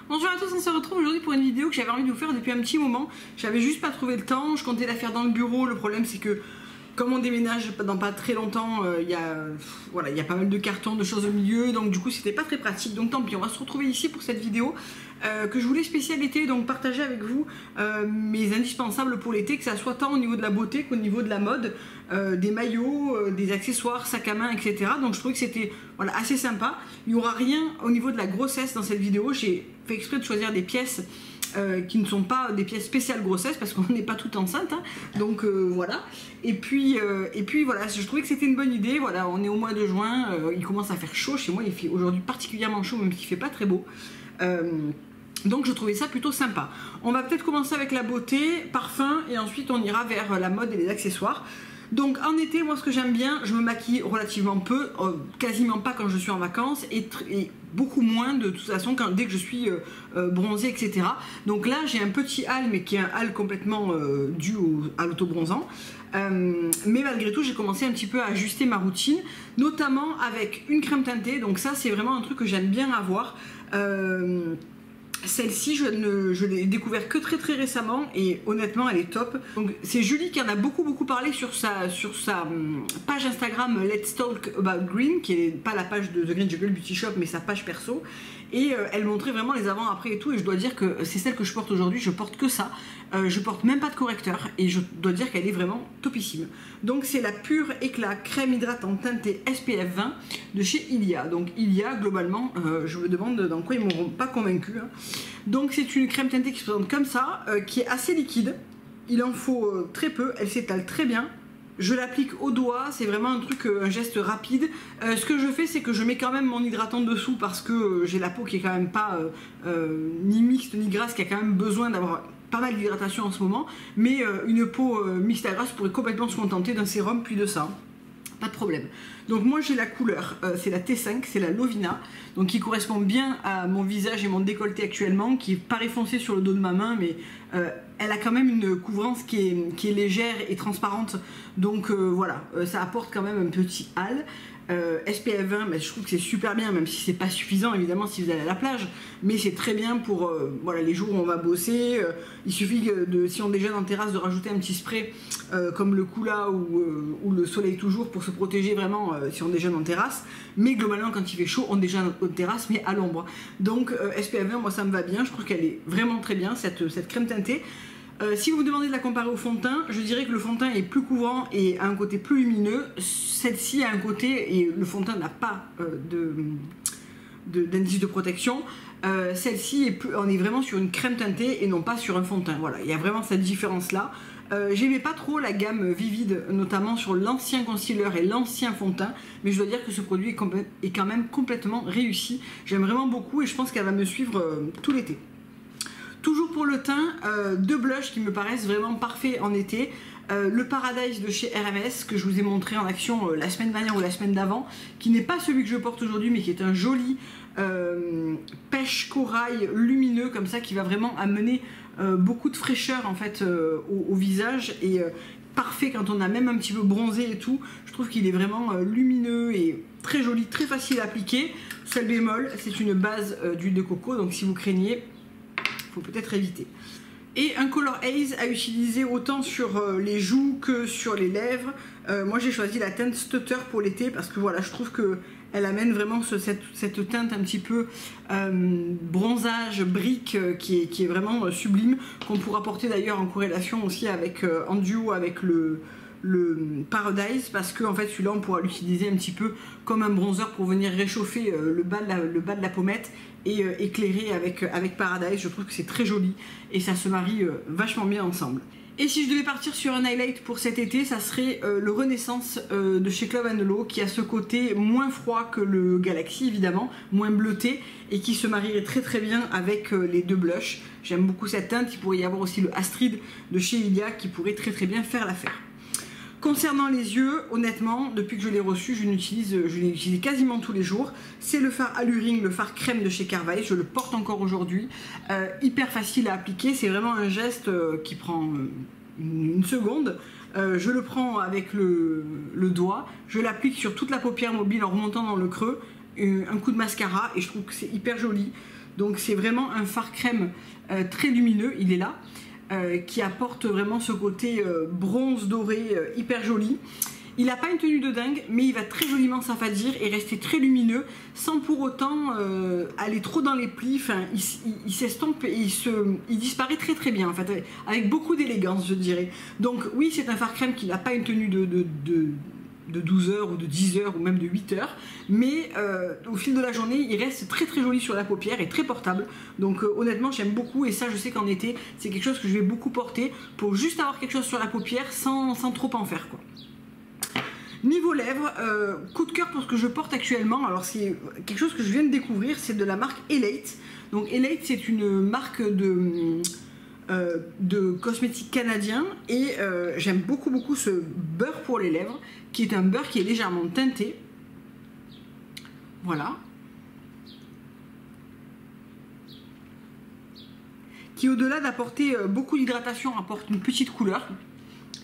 Bonjour à tous, on se retrouve aujourd'hui pour une vidéo que j'avais envie de vous faire depuis un petit moment. J'avais juste pas trouvé le temps, je comptais la faire dans le bureau. Le problème c'est que comme on déménage dans pas très longtemps, il y a pas mal de cartons, de choses au milieu, donc du coup c'était pas très pratique. Donc tant pis, on va se retrouver ici pour cette vidéo que je voulais spéciale été, donc partager avec vous mes indispensables pour l'été, que ça soit tant au niveau de la beauté qu'au niveau de la mode, des maillots, des accessoires, sacs à main, etc. Donc je trouvais que c'était assez sympa. Il n'y aura rien au niveau de la grossesse dans cette vidéo. J'ai fait exprès de choisir des pièces qui ne sont pas des pièces spéciales grossesse parce qu'on n'est pas toute enceinte, hein. Donc voilà. Et puis voilà, je trouvais que c'était une bonne idée. Voilà, on est au mois de juin, il commence à faire chaud chez moi. Il fait aujourd'hui particulièrement chaud, même s'il fait pas très beau. Donc je trouvais ça plutôt sympa. On va peut-être commencer avec la beauté, parfum, et ensuite on ira vers la mode et les accessoires. Donc en été, moi ce que j'aime bien, je me maquille relativement peu, quasiment pas quand je suis en vacances, et beaucoup moins de toute façon dès que je suis bronzée, etc. Donc là j'ai un petit hâle, mais qui est un hâle complètement dû à l'auto-bronzant. Mais malgré tout j'ai commencé un petit peu à ajuster ma routine, notamment avec une crème teintée. Donc ça c'est vraiment un truc que j'aime bien avoir. Celle-ci, je l'ai découvert que très récemment et honnêtement elle est top. Donc c'est Julie qui en a beaucoup parlé sur sa page Instagram Let's Talk About Green, qui est pas la page de The Green Jungle Beauty Shop mais sa page perso. Et elle montrait vraiment les avant après et tout, et je dois dire que c'est celle que je porte aujourd'hui. Je porte que ça, je porte même pas de correcteur et je dois dire qu'elle est vraiment topissime. Donc c'est la Pure Éclat crème hydratante teintée SPF 20 de chez Ilia. Donc Ilia, globalement, je me demande dans quoi ils m'auront pas convaincu, hein. Donc c'est une crème teintée qui se présente comme ça, qui est assez liquide. Il en faut très peu, elle s'étale très bien. Je l'applique au doigt, c'est vraiment un truc, un geste rapide. Ce que je fais, c'est que je mets quand même mon hydratant dessous parce que j'ai la peau qui est quand même pas ni mixte ni grasse, qui a quand même besoin d'avoir pas mal d'hydratation en ce moment. Mais une peau mixte à grasse pourrait complètement se contenter d'un sérum puis de ça. Pas de problème. Donc moi j'ai la couleur, c'est la T5, c'est la Lovina, donc qui correspond bien à mon visage et mon décolleté actuellement, qui paraît foncé sur le dos de ma main, mais elle a quand même une couvrance qui est légère et transparente. Donc voilà, ça apporte quand même un petit hâle. SPF 20, mais je trouve que c'est super bien, même si c'est pas suffisant évidemment si vous allez à la plage, mais c'est très bien pour voilà, les jours où on va bosser. Il suffit si on déjeune en terrasse, de rajouter un petit spray comme le Kula ou le Soleil Toujours pour se protéger vraiment si on déjeune en terrasse. Mais globalement quand il fait chaud, on déjeune en terrasse mais à l'ombre. Donc SPF 20, moi ça me va bien, je trouve qu'elle est vraiment très bien cette crème teintée. Si vous me demandez de la comparer au fond de teint, je dirais que le fond de teint est plus couvrant et a un côté plus lumineux. Celle-ci a un côté, et le fond de teint n'a pas d'indice de protection. Celle-ci, on est vraiment sur une crème teintée et non pas sur un fond de teint. Voilà, il y a vraiment cette différence-là. J'aimais pas trop la gamme Vivid, notamment sur l'ancien concealer et l'ancien fond de teint, mais je dois dire que ce produit est quand même complètement réussi. J'aime vraiment beaucoup et je pense qu'elle va me suivre tout l'été. Toujours pour le teint, deux blushs qui me paraissent vraiment parfaits en été. Le Paradise de chez RMS, que je vous ai montré en action la semaine dernière ou la semaine d'avant, qui n'est pas celui que je porte aujourd'hui, mais qui est un joli pêche corail lumineux comme ça, qui va vraiment amener beaucoup de fraîcheur en fait au visage, et parfait quand on a même un petit peu bronzé et tout. Je trouve qu'il est vraiment lumineux et très joli, très facile à appliquer. Seul bémol, c'est une base d'huile de coco, donc si vous craignez, faut peut-être éviter. Et un Color Haze à utiliser autant sur les joues que sur les lèvres. Moi j'ai choisi la teinte Stutter pour l'été parce que voilà, je trouve que elle amène vraiment cette teinte un petit peu bronzage, brique, qui est vraiment sublime, qu'on pourra porter d'ailleurs en corrélation aussi avec, en duo avec le Paradise, parce que en fait celui-là on pourra l'utiliser un petit peu comme un bronzer pour venir réchauffer le bas de la pommette et éclairer avec Paradise. Je trouve que c'est très joli et ça se marie vachement bien ensemble. Et si je devais partir sur un highlight pour cet été, ça serait le Renaissance de chez Club & Low, qui a ce côté moins froid que le Galaxy évidemment, moins bleuté, et qui se marierait très bien avec les deux blushs. J'aime beaucoup cette teinte. Il pourrait y avoir aussi le Astrid de chez Ilia qui pourrait très bien faire l'affaire. Concernant les yeux, honnêtement, depuis que je l'ai reçu, je l'utilise quasiment tous les jours. C'est le fard Alluring, le fard crème de chez Carveil. Je le porte encore aujourd'hui. Hyper facile à appliquer. C'est vraiment un geste qui prend une seconde. Je le prends avec le doigt. Je l'applique sur toute la paupière mobile en remontant dans le creux. Un coup de mascara et je trouve que c'est hyper joli. Donc c'est vraiment un fard crème très lumineux, il est là, qui apporte vraiment ce côté bronze doré hyper joli. Il n'a pas une tenue de dingue, mais il va très joliment s'affadir et rester très lumineux sans pour autant aller trop dans les plis. Enfin, il s'estompe et il disparaît très très bien en fait, avec beaucoup d'élégance je dirais. Donc oui, c'est un fard crème qui n'a pas une tenue de 12 heures ou de 10 heures ou même de 8 heures, mais au fil de la journée il reste très très joli sur la paupière et très portable. Donc honnêtement j'aime beaucoup, et ça je sais qu'en été c'est quelque chose que je vais beaucoup porter pour juste avoir quelque chose sur la paupière sans trop en faire quoi. Niveau lèvres, coup de cœur pour ce que je porte actuellement. Alors c'est quelque chose que je viens de découvrir, c'est de la marque Elate. Donc Elate c'est une marque de cosmétiques canadiens, et j'aime beaucoup ce beurre pour les lèvres, qui est un beurre qui est légèrement teinté. Voilà. Qui au-delà d'apporter beaucoup d'hydratation apporte une petite couleur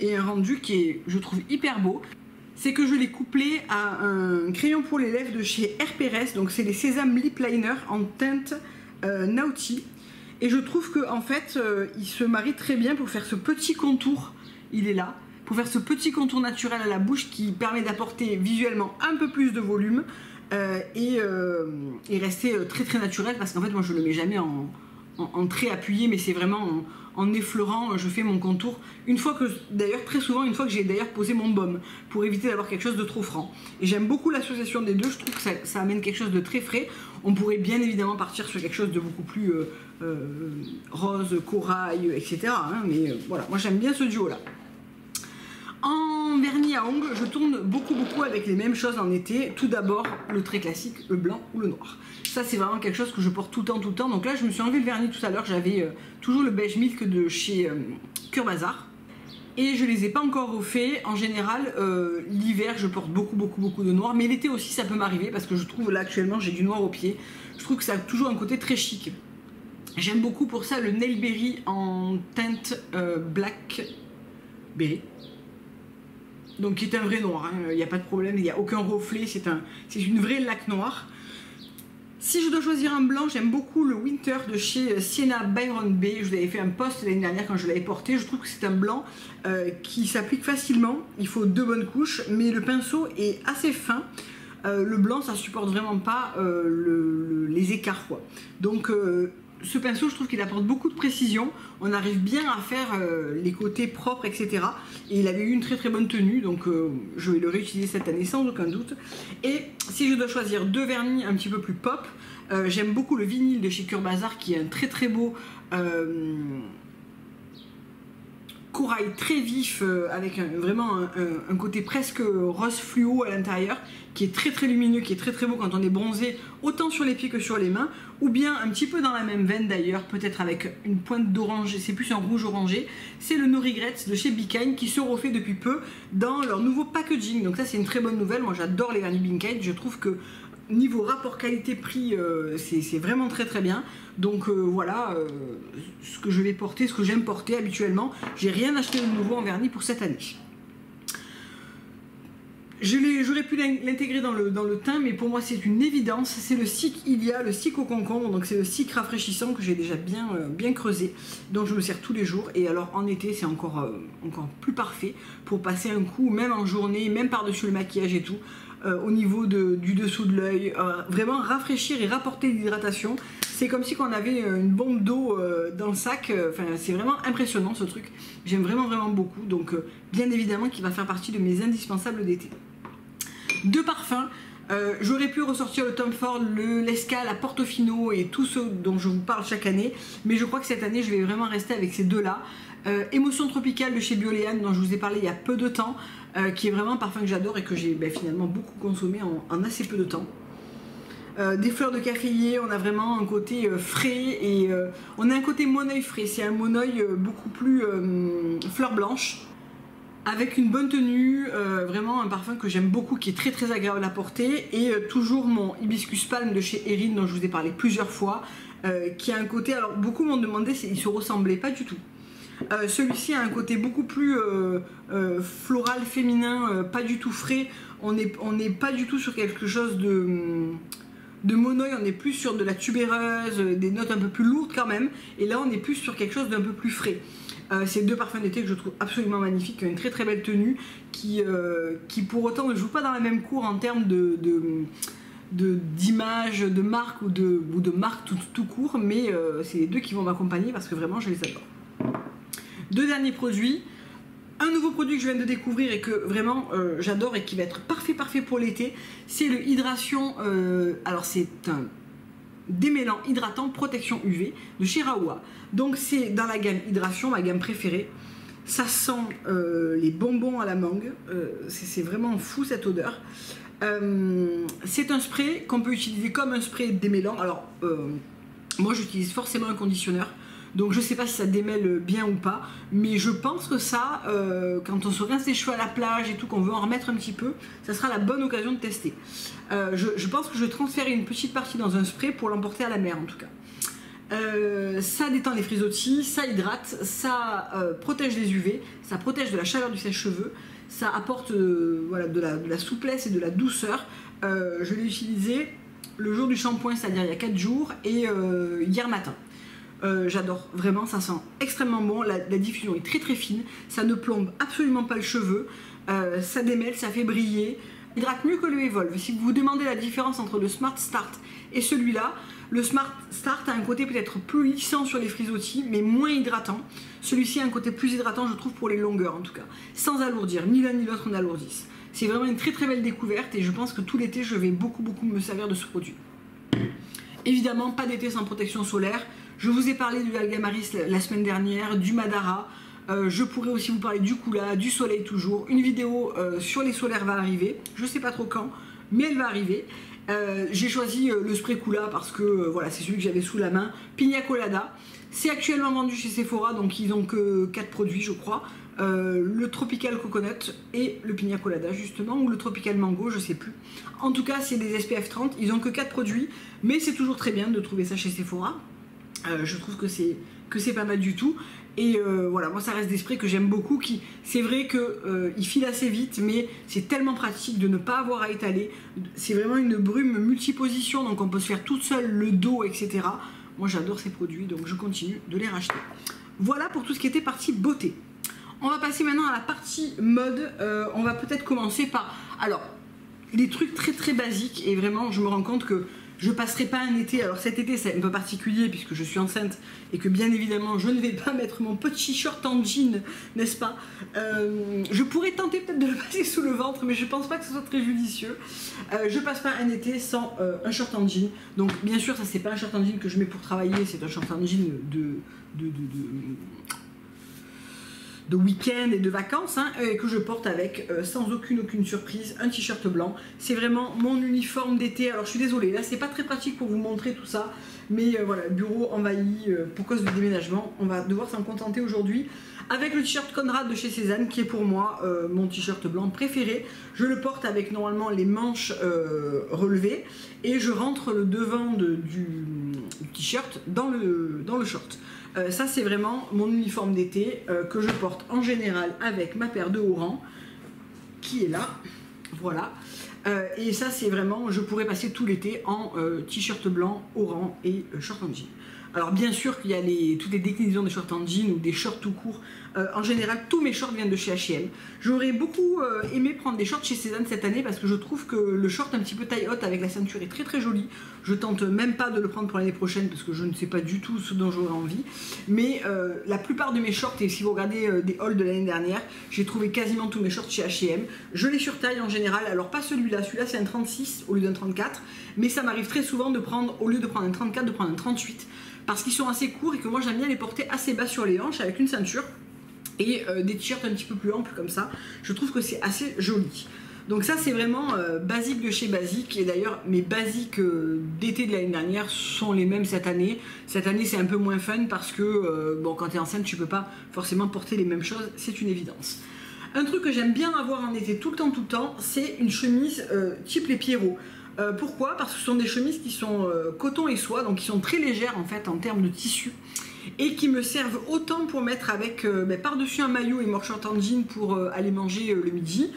et un rendu qui est, je trouve, hyper beau. C'est que je l'ai couplé à un crayon pour les lèvres de chez Herpérez, donc c'est les Sésame Lip Liner en teinte Naughty, et je trouve que en fait il se marie très bien pour faire ce petit contour, il est là, pour faire ce petit contour naturel à la bouche qui permet d'apporter visuellement un peu plus de volume et rester très très naturel, parce qu'en fait moi je le mets jamais en trait appuyé, mais c'est vraiment en effleurant, je fais mon contour une fois que, d'ailleurs très souvent, une fois que j'ai d'ailleurs posé mon baume, pour éviter d'avoir quelque chose de trop franc. Et j'aime beaucoup l'association des deux, je trouve que ça amène quelque chose de très frais. On pourrait bien évidemment partir sur quelque chose de beaucoup plus rose, corail, etc. Hein, mais voilà, moi j'aime bien ce duo là. En vernis à ongles, je tourne beaucoup avec les mêmes choses en été. Tout d'abord, le très classique, le blanc ou le noir. Ça, c'est vraiment quelque chose que je porte tout le temps. Donc là, je me suis enlevé le vernis tout à l'heure. J'avais toujours le beige milk de chez Cure Bazar. Et je les ai pas encore refaits. En général, l'hiver, je porte beaucoup de noir. Mais l'été aussi, ça peut m'arriver, parce que je trouve là, actuellement, j'ai du noir au pied. Je trouve que ça a toujours un côté très chic. J'aime beaucoup pour ça le Nail Berry en teinte Blackberry. Donc qui est un vrai noir, il n'y a pas de problème, il n'y a aucun reflet, c'est une vraie laque noire. Si je dois choisir un blanc, j'aime beaucoup le Winter de chez Sienna Byron Bay. Je vous avais fait un post l'année dernière quand je l'avais porté. Je trouve que c'est un blanc qui s'applique facilement, il faut 2 bonnes couches, mais le pinceau est assez fin. Le blanc, ça supporte vraiment pas les écarts quoi. Donc ce pinceau, je trouve qu'il apporte beaucoup de précision. On arrive bien à faire les côtés propres, etc. Et il avait eu une très bonne tenue, donc je vais le réutiliser cette année sans aucun doute. Et si je dois choisir 2 vernis un petit peu plus pop, j'aime beaucoup le vinyle de chez Cure Bazar, qui est un très beau corail très vif, avec vraiment un côté presque rose fluo à l'intérieur, qui est très lumineux, qui est très beau quand on est bronzé, autant sur les pieds que sur les mains, ou bien un petit peu dans la même veine d'ailleurs, peut-être avec une pointe d'orange, c'est plus un rouge orangé. C'est le No Regrets de chez Be Kind, qui se refait depuis peu dans leur nouveau packaging. Donc ça, c'est une très bonne nouvelle. Moi j'adore les vernis Be Kind, je trouve que niveau rapport qualité-prix, c'est vraiment très bien. Donc voilà ce que je vais porter, ce que j'aime porter habituellement. J'ai rien acheté de nouveau en vernis pour cette année. J'aurais pu l'intégrer dans le teint, mais pour moi c'est une évidence. C'est le Cic Ilia, le Cic au concombre. Donc c'est le Cic rafraîchissant que j'ai déjà bien creusé, donc je me sers tous les jours. Et alors en été c'est encore plus parfait pour passer un coup, même en journée, même par-dessus le maquillage et tout. Au niveau du dessous de l'œil, vraiment rafraîchir et rapporter l'hydratation. C'est comme si on avait une bombe d'eau dans le sac. Enfin, c'est vraiment impressionnant ce truc. J'aime vraiment beaucoup. Donc bien évidemment qu'il va faire partie de mes indispensables d'été. 2 parfums. J'aurais pu ressortir le Tom Ford, le Lesca, la Portofino et tous ceux dont je vous parle chaque année. Mais je crois que cette année je vais vraiment rester avec ces 2 là. Émotion tropicale de chez Bioléane, dont je vous ai parlé il y a peu de temps, qui est vraiment un parfum que j'adore et que j'ai finalement beaucoup consommé en assez peu de temps. Des fleurs de caféier, on a vraiment un côté frais, et on a un côté moneuil frais. C'est un moneuil beaucoup plus fleur blanche, avec une bonne tenue, vraiment un parfum que j'aime beaucoup, qui est très agréable à porter. Et toujours mon hibiscus palme de chez Erin, dont je vous ai parlé plusieurs fois, qui a un côté, alors beaucoup m'ont demandé s'il se ressemblait, pas du tout. Celui-ci a un côté beaucoup plus floral, féminin, pas du tout frais. On n'est pas du tout sur quelque chose de monoï, on est plus sur de la tubéreuse, des notes un peu plus lourdes quand même, et là on est plus sur quelque chose d'un peu plus frais. C'est deux parfums d'été que je trouve absolument magnifiques, qui ont une très très belle tenue, qui pour autant ne jouent pas dans la même cour en termes d'image, de marque ou de marque tout court, mais c'est les deux qui vont m'accompagner parce que vraiment je les adore. Deux derniers produits. Un nouveau produit que je viens de découvrir et que vraiment j'adore et qui va être parfait pour l'été, c'est le Hydration, alors c'est un démêlant hydratant protection UV de chez Raoua. Donc c'est dans la gamme Hydration, ma gamme préférée. Ça sent les bonbons à la mangue, c'est vraiment fou cette odeur. C'est un spray qu'on peut utiliser comme un spray démêlant. Alors moi j'utilise forcément un conditionneur, donc je sais pas si ça démêle bien ou pas, mais je pense que ça, quand on se rince les cheveux à la plage et tout, qu'on veut en remettre un petit peu, ça sera la bonne occasion de tester. Je pense que je vais transférer une petite partie dans un spray pour l'emporter à la mer en tout cas. Ça détend les frisottis, ça hydrate, ça protège les UV, ça protège de la chaleur du sèche-cheveux, ça apporte voilà, de la souplesse et de la douceur. Je l'ai utilisé le jour du shampoing, c'est-à-dire il y a 4 jours, et hier matin. J'adore, vraiment, ça sent extrêmement bon, la diffusion est très très fine, ça ne plombe absolument pas le cheveu, ça démêle, ça fait briller, hydrate mieux que le Evolve. Si vous vous demandez la différence entre le Smart Start et celui-là, le Smart Start a un côté peut-être plus lissant sur les frisottis, mais moins hydratant. Celui-ci a un côté plus hydratant, je trouve, pour les longueurs en tout cas, sans alourdir, ni l'un ni l'autre n'alourdissent. C'est vraiment une très très belle découverte et je pense que tout l'été, je vais beaucoup me servir de ce produit. Évidemment, pas d'été sans protection solaire. Je vous ai parlé du Algamaris la semaine dernière, du Madara. Je pourrais aussi vous parler du Kula, du Soleil toujours. Une vidéo sur les solaires va arriver. Je ne sais pas trop quand, mais elle va arriver. J'ai choisi le spray Kula parce que voilà, c'est celui que j'avais sous la main. Pina Colada. C'est actuellement vendu chez Sephora, donc ils n'ont que 4 produits, je crois. Le Tropical Coconut et le Pina Colada justement, ou le Tropical Mango, je sais plus. En tout cas, c'est des SPF 30. Ils n'ont que 4 produits, mais c'est toujours très bien de trouver ça chez Sephora. Je trouve que c'est pas mal du tout. Et voilà, moi ça reste des sprays que j'aime beaucoup. C'est vrai qu'ils filent assez vite, mais c'est tellement pratique de ne pas avoir à étaler. C'est vraiment une brume multiposition, donc on peut se faire toute seule le dos, etc. Moi j'adore ces produits, donc je continue de les racheter. Voilà pour tout ce qui était partie beauté. On va passer maintenant à la partie mode. On va peut-être commencer par... Alors, des trucs très très basiques, et vraiment je me rends compte que je passerai pas un été, alors cet été c'est un peu particulier puisque je suis enceinte et que bien évidemment je ne vais pas mettre mon petit short en jean, n'est-ce pas. Je pourrais tenter peut-être de le passer sous le ventre, mais je pense pas que ce soit très judicieux. Je passe pas un été sans un short en jean. Donc bien sûr ça c'est pas un short en jean que je mets pour travailler, c'est un short en jean de week-end et de vacances, hein, et que je porte avec, sans aucune surprise, un t-shirt blanc. C'est vraiment mon uniforme d'été. Alors je suis désolée, là c'est pas très pratique pour vous montrer tout ça, mais voilà, bureau envahi pour cause du déménagement, on va devoir s'en contenter aujourd'hui avec le t-shirt Conrad de chez Cézanne, qui est pour moi mon t-shirt blanc préféré. Je le porte avec normalement les manches relevées, et je rentre le devant du t-shirt dans le short. Ça c'est vraiment mon uniforme d'été que je porte en général avec ma paire de haut rang qui est là, voilà. Et ça c'est vraiment, je pourrais passer tout l'été en t-shirt blanc, haut rang et short en jean. Alors bien sûr qu'il y a toutes les déclinaisons des shorts en jean ou des shorts tout court. En général, tous mes shorts viennent de chez H&M. J'aurais beaucoup aimé prendre des shorts chez Cézanne cette année parce que je trouve que le short un petit peu taille haute avec la ceinture est très très joli. Je tente même pas de le prendre pour l'année prochaine parce que je ne sais pas du tout ce dont j'aurais envie. Mais la plupart de mes shorts, et si vous regardez des hauls de l'année dernière, j'ai trouvé quasiment tous mes shorts chez H&M. Je les surtaille en général, alors pas celui-là, celui-là c'est un 36 au lieu d'un 34, mais ça m'arrive très souvent de prendre, au lieu de prendre un 34, de prendre un 38. Parce qu'ils sont assez courts et que moi j'aime bien les porter assez bas sur les hanches avec une ceinture et des t-shirts un petit peu plus amples comme ça. Je trouve que c'est assez joli. Donc ça c'est vraiment basique de chez basique, et d'ailleurs mes basiques d'été de l'année dernière sont les mêmes cette année. Cette année c'est un peu moins fun parce que bon, quand tu es enceinte tu peux pas forcément porter les mêmes choses, c'est une évidence. Un truc que j'aime bien avoir en été tout le temps, c'est une chemise type les Pierrot. Pourquoi? Parce que ce sont des chemises qui sont coton et soie, donc qui sont très légères en fait en termes de tissu, et qui me servent autant pour mettre avec par-dessus un maillot et mon short en jean pour aller manger le midi,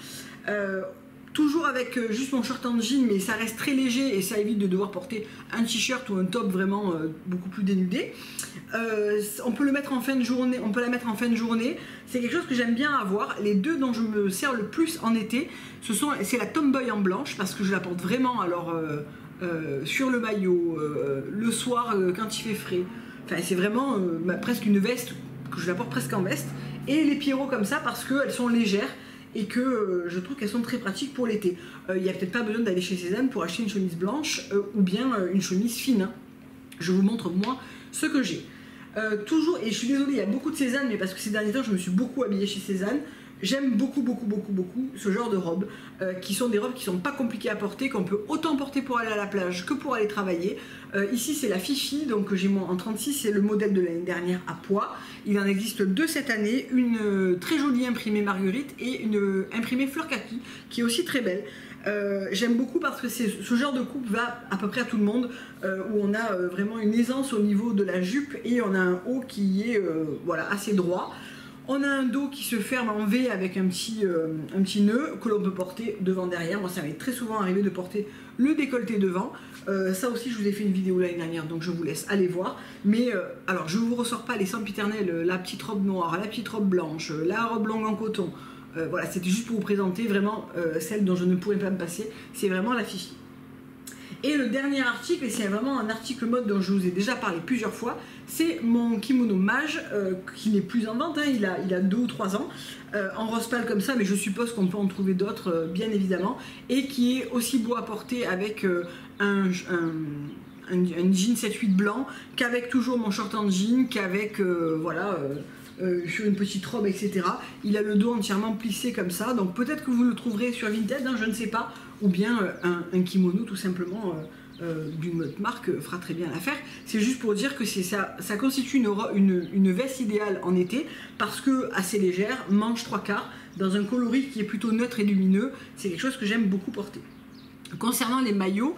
toujours avec juste mon short en jean, mais ça reste très léger et ça évite de devoir porter un t-shirt ou un top vraiment beaucoup plus dénudé. On peut le mettre en fin de journée, on peut la mettre en fin de journée. C'est quelque chose que j'aime bien avoir. Les deux dont je me sers le plus en été, c'est la Tomboy en blanche parce que je la porte vraiment alors sur le maillot, le soir quand il fait frais. Enfin, c'est vraiment presque une veste que je la porte presque en veste. Et les Pierrot comme ça parce qu'elles sont légères et que je trouve qu'elles sont très pratiques pour l'été. Il n'y a peut-être pas besoin d'aller chez Cézanne pour acheter une chemise blanche ou bien une chemise fine. Hein. Je vous montre moi ce que j'ai. Toujours, et je suis désolée, il y a beaucoup de Cézanne, mais parce que ces derniers temps je me suis beaucoup habillée chez Cézanne. J'aime beaucoup ce genre de robes, qui sont des robes qui sont pas compliquées à porter, qu'on peut autant porter pour aller à la plage que pour aller travailler. Ici c'est la Fifi, donc j'ai mon en 36, c'est le modèle de l'année dernière à pois. Il en existe deux cette année, une très jolie imprimée Marguerite et une imprimée fleur kaki, qui est aussi très belle. J'aime beaucoup parce que ce genre de coupe va à peu près à tout le monde, où on a vraiment une aisance au niveau de la jupe et on a un haut qui est voilà, assez droit. On a un dos qui se ferme en V avec un petit nœud que l'on peut porter devant derrière. Moi ça m'est très souvent arrivé de porter le décolleté devant. Ça aussi je vous ai fait une vidéo l'année dernière donc je vous laisse aller voir. Mais alors je ne vous ressors pas les sempiternelles, la petite robe noire, la petite robe blanche, la robe longue en coton. Voilà, c'était juste pour vous présenter vraiment celle dont je ne pourrais pas me passer. C'est vraiment la Fifi. Et le dernier article, et c'est vraiment un article mode dont je vous ai déjà parlé plusieurs fois, c'est mon kimono Mage, qui n'est plus en vente, hein, il a 2 ou 3 ans, en rose pâle comme ça, mais je suppose qu'on peut en trouver d'autres, bien évidemment, et qui est aussi beau à porter avec un jean 7-8 blanc, qu'avec toujours mon short en jean, qu'avec, voilà... sur une petite robe, etc. Il a le dos entièrement plissé comme ça, donc peut-être que vous le trouverez sur Vinted, hein, je ne sais pas, ou bien un kimono tout simplement d'une autre marque fera très bien l'affaire. C'est juste pour dire que ça constitue une veste idéale en été, parce que assez légère, manche 3/4, dans un coloris qui est plutôt neutre et lumineux, c'est quelque chose que j'aime beaucoup porter. Concernant les maillots,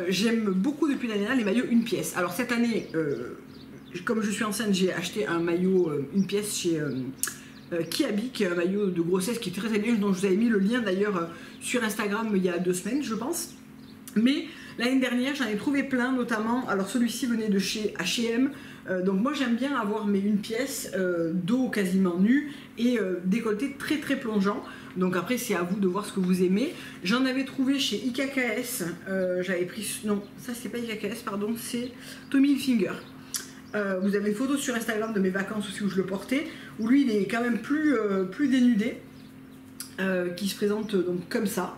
j'aime beaucoup depuis l'année dernière les maillots une pièce. Alors cette année, comme je suis enceinte, j'ai acheté un maillot une pièce chez Kiabi, qui est un maillot de grossesse qui est très bien, dont je vous avais mis le lien d'ailleurs sur Instagram il y a 2 semaines je pense. Mais l'année dernière j'en ai trouvé plein, notamment, alors celui-ci venait de chez H&M, donc moi j'aime bien avoir mes une pièce, dos quasiment nu et décolleté très très plongeant. Donc après c'est à vous de voir ce que vous aimez. J'en avais trouvé chez IKKS, j'avais pris, non ça c'est pas IKKS pardon, c'est Tommy Hilfiger. Vous avez une photo sur Instagram de mes vacances aussi où je le portais, où lui il est quand même plus dénudé, qui se présente donc comme ça,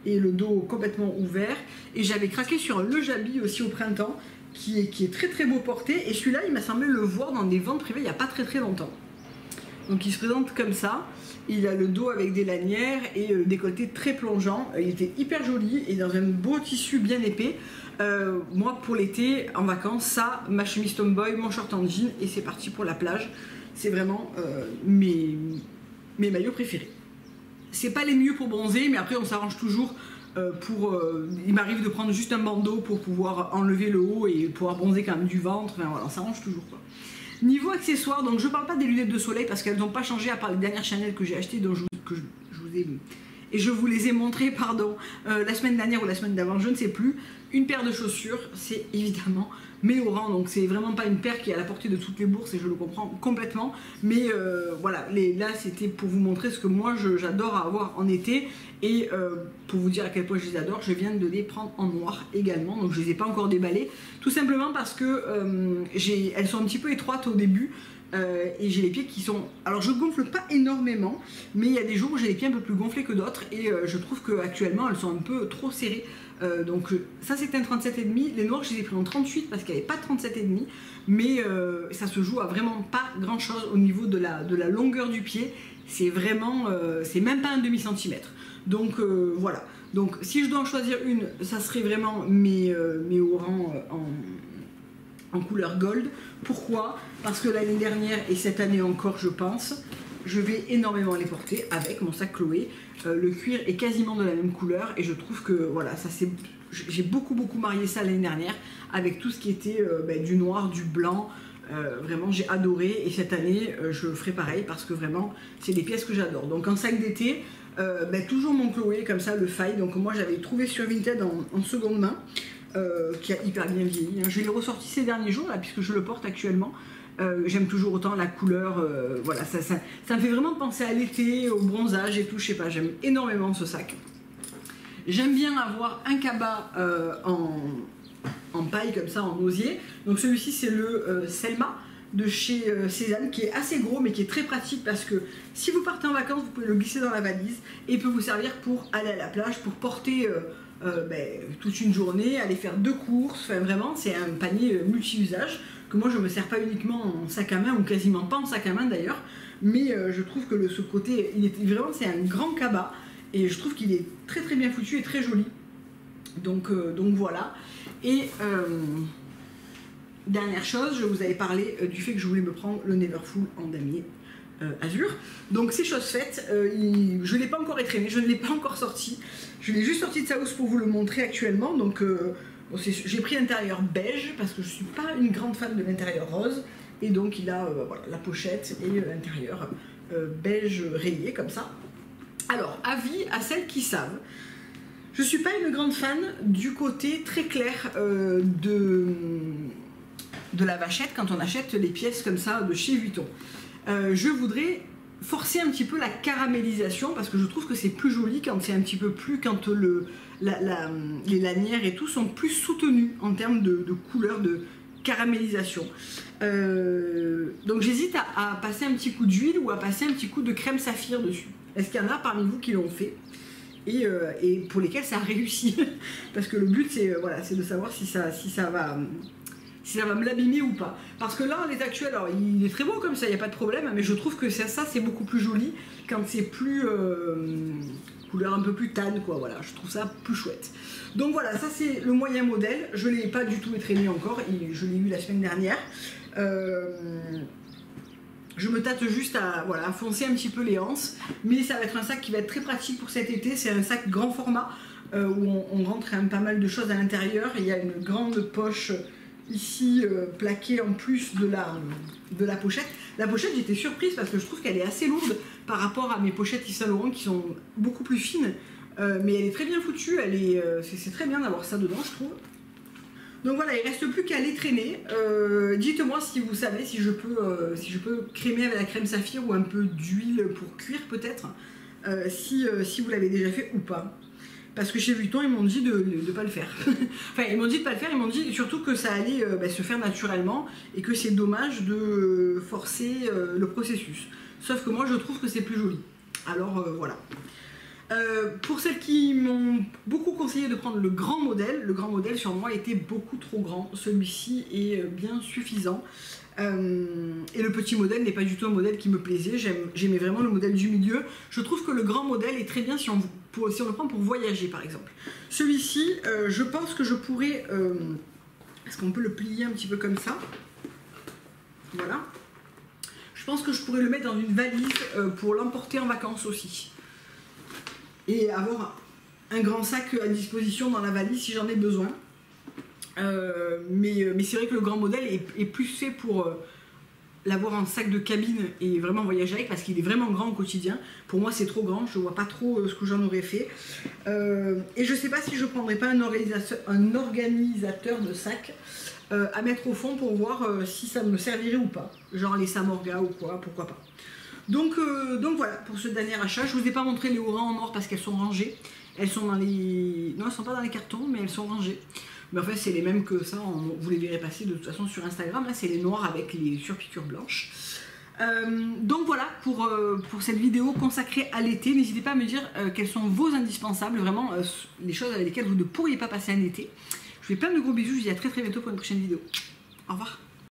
et le dos complètement ouvert. Et j'avais craqué sur le Jabi aussi au printemps, qui est très très beau porté, et celui-là il m'a semblé le voir dans des ventes privées il n'y a pas très longtemps. Donc il se présente comme ça, il a le dos avec des lanières et décolleté très plongeant, il était hyper joli et dans un beau tissu bien épais. Moi pour l'été en vacances, ça, ma chemise Tomboy, mon short en jean, et c'est parti pour la plage. C'est vraiment mes maillots préférés. C'est pas les mieux pour bronzer, mais après on s'arrange toujours il m'arrive de prendre juste un bandeau pour pouvoir enlever le haut et pouvoir bronzer quand même du ventre. Enfin voilà, on s'arrange toujours quoi. Niveau accessoires, donc je parle pas des lunettes de soleil parce qu'elles n'ont pas changé à part les dernières Chanel que j'ai achetées, dont je vous les ai montrées, pardon, la semaine dernière ou la semaine d'avant, je ne sais plus. Une paire de chaussures, c'est évidemment mes Oran, donc c'est vraiment pas une paire qui est à la portée de toutes les bourses et je le comprends complètement, mais voilà, là c'était pour vous montrer ce que moi j'adore avoir en été, et pour vous dire à quel point je les adore, je viens de les prendre en noir également, donc je les ai pas encore déballées, tout simplement parce que elles sont un petit peu étroites au début. Et j'ai les pieds qui sont... Alors je gonfle pas énormément, mais il y a des jours où j'ai les pieds un peu plus gonflés que d'autres, et je trouve qu'actuellement elles sont un peu trop serrées. Donc ça c'était un 37,5, les noirs je les ai pris en 38 parce qu'il n'y avait pas de 37,5, mais ça se joue à vraiment pas grand chose au niveau de la longueur du pied, c'est vraiment, c'est même pas un demi-centimètre. Donc voilà, donc si je dois en choisir une, ça serait vraiment mes Oran en couleur gold. Pourquoi? Parce que l'année dernière et cette année encore je pense, je vais énormément les porter avec mon sac Chloé. Le cuir est quasiment de la même couleur et je trouve que voilà, ça c'est, j'ai beaucoup marié ça l'année dernière avec tout ce qui était du noir, du blanc. Vraiment j'ai adoré, et cette année je ferai pareil parce que vraiment c'est des pièces que j'adore. Donc en sac d'été, toujours mon Chloé, comme ça, le faille. Donc moi j'avais trouvé sur Vinted en seconde main, qui a hyper bien vieilli. Je l'ai ressorti ces derniers jours, là, puisque je le porte actuellement. J'aime toujours autant la couleur, voilà, ça me fait vraiment penser à l'été, au bronzage et tout, je sais pas, j'aime énormément ce sac. J'aime bien avoir un cabas en paille comme ça, en osier. Donc celui-ci c'est le Selma de chez Cézanne, qui est assez gros mais qui est très pratique parce que si vous partez en vacances, vous pouvez le glisser dans la valise et il peut vous servir pour aller à la plage, pour porter toute une journée, aller faire 2 courses, enfin vraiment c'est un panier multi-usage que moi je me sers pas uniquement en sac à main ou quasiment pas en sac à main d'ailleurs, mais je trouve que ce côté, vraiment c'est un grand cabas et je trouve qu'il est très très bien foutu et très joli. Donc voilà. Et dernière chose, je vous avais parlé du fait que je voulais me prendre le Neverfull en damier azur. Donc c'est chose faite, je ne l'ai pas encore étrenné, je ne l'ai pas encore sorti. Je l'ai juste sorti de sa housse pour vous le montrer actuellement. Donc j'ai pris l'intérieur beige parce que je ne suis pas une grande fan de l'intérieur rose. Et donc il a voilà, la pochette et l'intérieur beige rayé comme ça. Alors, avis à celles qui savent. Je ne suis pas une grande fan du côté très clair de la vachette quand on achète les pièces comme ça de chez Vuitton. Je voudrais forcer un petit peu la caramélisation parce que je trouve que c'est plus joli quand c'est un petit peu plus, quand les lanières et tout sont plus soutenues en termes de couleur, de caramélisation. Donc j'hésite à passer un petit coup d'huile ou à passer un petit coup de crème saphir dessus. Est-ce qu'il y en a parmi vous qui l'ont fait et pour lesquels ça a réussi? Parce que le but c'est voilà, c'est de savoir si ça va me l'abîmer ou pas. Parce que là, en l'état actuel, alors il est très beau comme ça, il n'y a pas de problème, mais je trouve que ça c'est beaucoup plus joli quand c'est plus couleur un peu plus tan, quoi, voilà, je trouve ça plus chouette. Donc voilà, ça c'est le moyen modèle, je ne l'ai pas du tout étrenné encore, je l'ai eu la semaine dernière. Je me tâte juste à foncer un petit peu les anses, mais ça va être un sac qui va être très pratique pour cet été. C'est un sac grand format où on rentre quand même pas mal de choses à l'intérieur. Il y a une grande poche ici plaquée en plus de la pochette. La pochette, j'étais surprise parce que je trouve qu'elle est assez lourde par rapport à mes pochettes Yves Saint Laurent qui sont beaucoup plus fines, mais elle est très bien foutue. C'est très bien d'avoir ça dedans, je trouve. Donc voilà, il ne reste plus qu'à les traîner. Dites-moi si vous savez si je peux crémer avec la crème saphir ou un peu d'huile pour cuire peut-être, si vous l'avez déjà fait ou pas. Parce que chez Vuitton, ils m'ont dit de ne pas le faire. Enfin, ils m'ont dit de pas le faire, ils m'ont dit surtout que ça allait se faire naturellement et que c'est dommage de forcer le processus. Sauf que moi, je trouve que c'est plus joli. Alors voilà. Pour celles qui m'ont beaucoup conseillé de prendre le grand modèle sur moi était beaucoup trop grand. Celui-ci est bien suffisant. Et le petit modèle n'est pas du tout un modèle qui me plaisait. J'aimais vraiment le modèle du milieu. Je trouve que le grand modèle est très bien si on le prend pour voyager par exemple. Celui-ci, je pense que je pourrais... Est-ce qu'on peut le plier un petit peu comme ça? Voilà. Je pense que je pourrais le mettre dans une valise pour l'emporter en vacances aussi. Et avoir un grand sac à disposition dans la valise si j'en ai besoin. Mais c'est vrai que le grand modèle est plus fait pour l'avoir en sac de cabine et vraiment voyager avec parce qu'il est vraiment grand au quotidien. Pour moi c'est trop grand, je vois pas trop ce que j'en aurais fait. Et je sais pas si je prendrais pas un organisateur de sacs à mettre au fond pour voir si ça me servirait ou pas. Genre les Samorga ou quoi, pourquoi pas. Donc voilà, pour ce dernier achat, je vous ai pas montré les haut-rang en or parce qu'elles sont rangées. Elles sont dans les... Non, elles sont pas dans les cartons, mais elles sont rangées. Mais en fait, c'est les mêmes que ça, vous les verrez passer de toute façon sur Instagram. Là, c'est les noirs avec les surpiqûres blanches. Donc voilà, pour cette vidéo consacrée à l'été, n'hésitez pas à me dire quels sont vos indispensables, vraiment les choses avec lesquelles vous ne pourriez pas passer un été. Je vous fais plein de gros bisous, je vous dis à très très bientôt pour une prochaine vidéo. Au revoir.